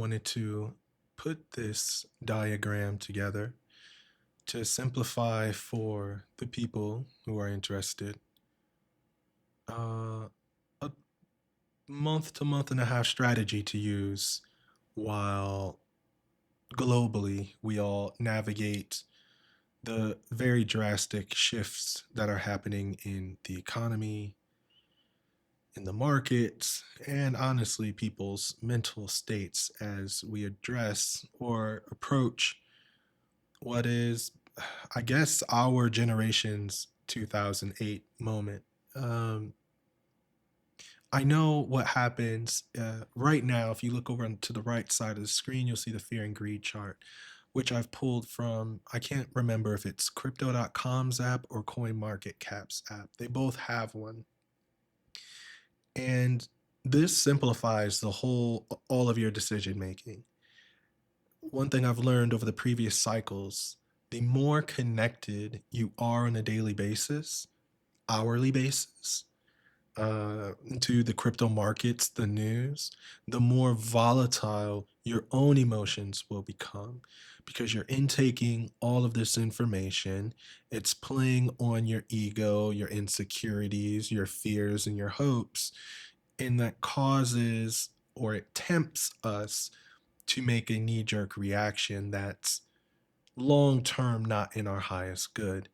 wanted to put this diagram together to simplify for the people who are interested. A month to month and a half strategy to use while globally we all navigate the very drastic shifts that are happening in the economy, in the markets, and honestly, people's mental states as we address or approach what is, I guess, our generation's 2008 moment. Um, I know what happens right now. If you look over to the right side of the screen, you'll see the fear and greed chart, which I've pulled from, I can't remember if it's crypto.com's app or CoinMarketCap's app. They both have one. And this simplifies all of your decision making. One thing I've learned over the previous cycles, the more connected you are on a daily basis, hourly basis, to the crypto markets, the news, the more volatile your own emotions will become because you're intaking all of this information. It's playing on your ego, your insecurities, your fears, and your hopes. And that causes or it tempts us to make a knee jerk reaction that's long term not in our highest good.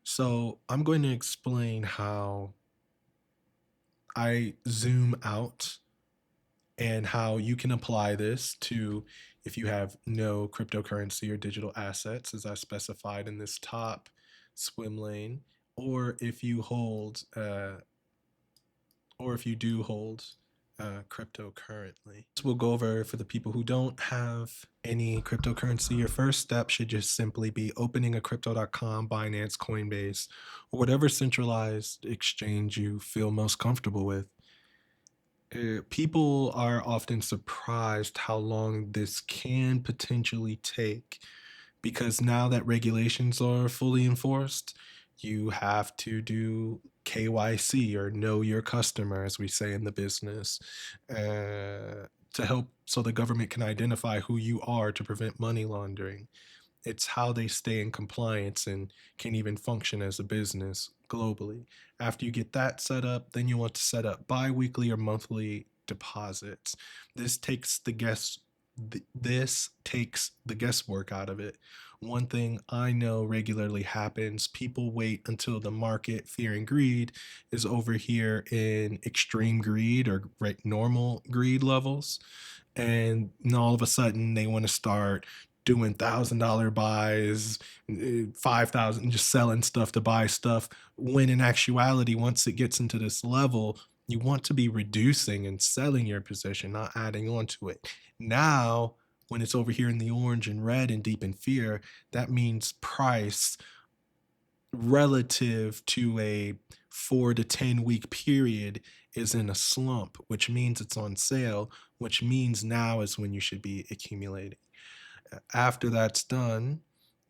So I'm going to explain how I zoom out and how you can apply this to if you have no cryptocurrency or digital assets, as I specified in this top swim lane, or if you hold, or if you do hold crypto currently. This we'll go over for the people who don't have any cryptocurrency. Your first step should just simply be opening a crypto.com, Binance, Coinbase, or whatever centralized exchange you feel most comfortable with. People are often surprised how long this can potentially take because now that regulations are fully enforced, you have to do KYC or know your customer, as we say in the business, to help so the government can identify who you are to prevent money laundering. It's how they stay in compliance and can even function as a business globally. After you get that set up, then you want to set up bi-weekly or monthly deposits. This takes the guess this takes the guesswork out of it. One thing I know regularly happens, people wait until the market fear and greed is over here in extreme greed or normal greed levels, and all of a sudden they want to start doing $1,000 buys, 5,000, just selling stuff to buy stuff. When in actuality, once it gets into this level, you want to be reducing and selling your position, not adding on to it. Now, when it's over here in the orange and red and deep in fear, that means price relative to a 4 to 10 week period is in a slump, which means it's on sale, which means now is when you should be accumulating. After that's done,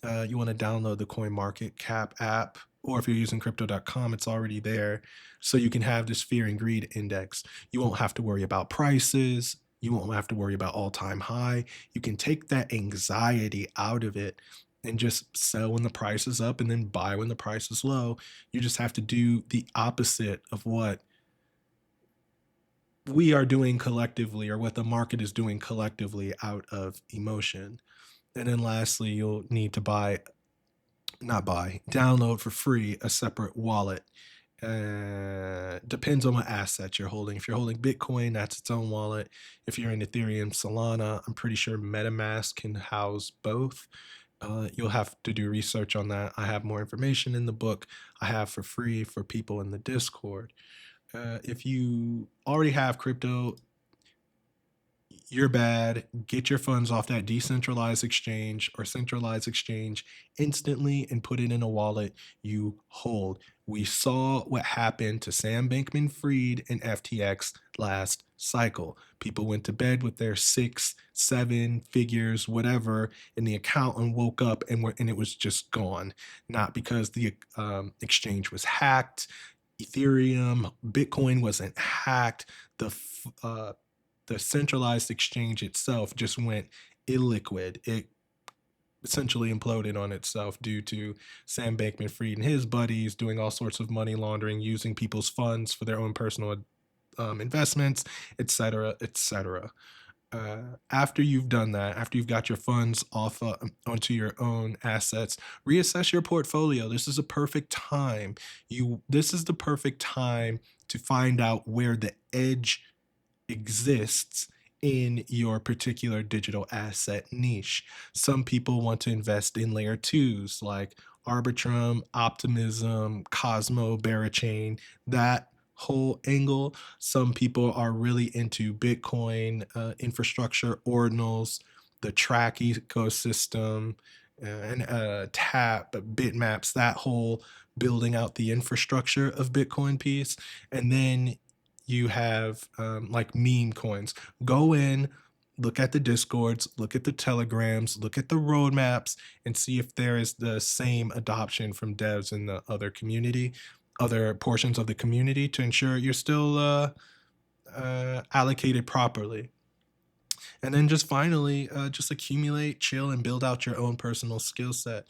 you want to download the CoinMarketCap app, or if you're using crypto.com, it's already there. So you can have this fear and greed index. You won't have to worry about prices. You won't have to worry about all time high. You can take that anxiety out of it and just sell when the price is up and then buy when the price is low. You just have to do the opposite of what we are doing collectively or what the market is doing collectively out of emotion. And then lastly, you'll need to download for free a separate wallet. Depends on what asset you're holding. If you're holding Bitcoin, that's its own wallet. If you're in Ethereum, Solana, I'm pretty sure MetaMask can house both. You'll have to do research on that. I have more information in the book I have for free for people in the Discord. If you already have crypto, you're bad. Get your funds off that decentralized exchange or centralized exchange instantly and put it in a wallet you hold. We saw what happened to Sam Bankman Fried and FTX last cycle. People went to bed with their 6, 7 figures, whatever, in the account and woke up and it was just gone. Not because the exchange was hacked. Ethereum, Bitcoin wasn't hacked. The The centralized exchange itself just went illiquid. It essentially imploded on itself due to Sam Bankman-Fried and his buddies doing all sorts of money laundering, using people's funds for their own personal investments, etc., etc. After you've done that, after you've got your funds off onto your own assets, reassess your portfolio. This is a perfect time. This is the perfect time to find out where the edge exists in your particular digital asset niche. Some people want to invest in layer twos like Arbitrum, Optimism, Cosmo, Barachain, that whole angle. Some people are really into Bitcoin infrastructure, ordinals, the track ecosystem, and tap bitmaps, that whole building out the infrastructure of Bitcoin piece. And then you have like meme coins. Go in, look at the discords, look at the telegrams, look at the roadmaps, and see if there is the same adoption from devs in the other community, other portions of the community, to ensure you're still allocated properly. And then just finally, just accumulate, chill, and build out your own personal skill set.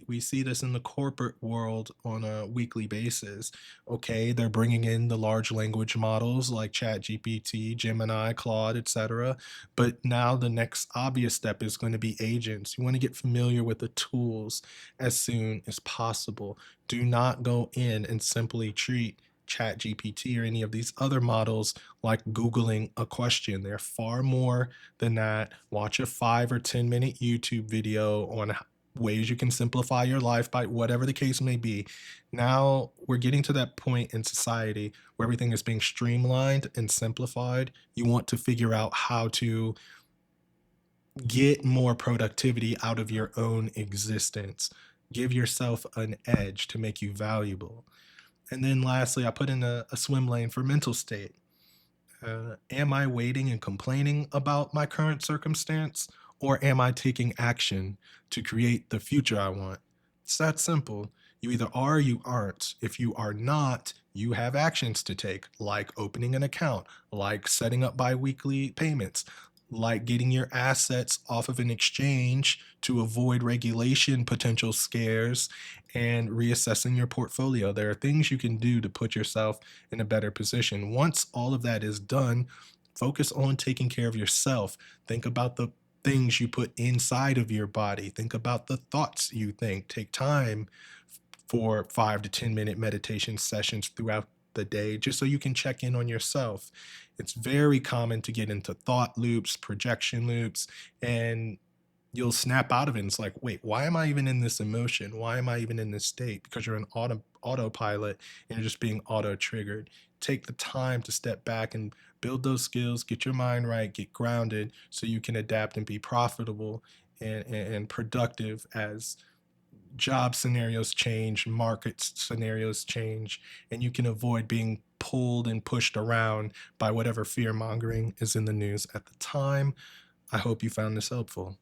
We see this in the corporate world on a weekly basis. Okay, they're bringing in the large language models like ChatGPT, Gemini, Claude, etc. But now the next obvious step is going to be agents. You want to get familiar with the tools as soon as possible. Do not go in and simply treat ChatGPT or any of these other models like Googling a question. They're far more than that. Watch a 5 or 10 minute YouTube video on ways you can simplify your life by whatever the case may be. Now we're getting to that point in society where everything is being streamlined and simplified. You want to figure out how to get more productivity out of your own existence. Give yourself an edge to make you valuable. And then lastly, I put in a swim lane for mental state. Am I waiting and complaining about my current circumstance? Or am I taking action to create the future I want? It's that simple. You either are or you aren't. If you are not, you have actions to take, like opening an account, like setting up bi-weekly payments, like getting your assets off of an exchange to avoid regulation potential scares, and reassessing your portfolio. There are things you can do to put yourself in a better position. Once all of that is done, focus on taking care of yourself. Think about the things you put inside of your body. Think about the thoughts you think. Take time for 5 to 10 minute meditation sessions throughout the day just so you can check in on yourself. It's very common to get into thought loops, projection loops, and you'll snap out of it. And it's like, wait, why am I even in this emotion? Why am I even in this state? Because you're an autopilot and you're just being auto triggered. Take the time to step back and build those skills, get your mind right, get grounded so you can adapt and be profitable and productive as job scenarios change, market scenarios change, and you can avoid being pulled and pushed around by whatever fear mongering is in the news at the time. I hope you found this helpful.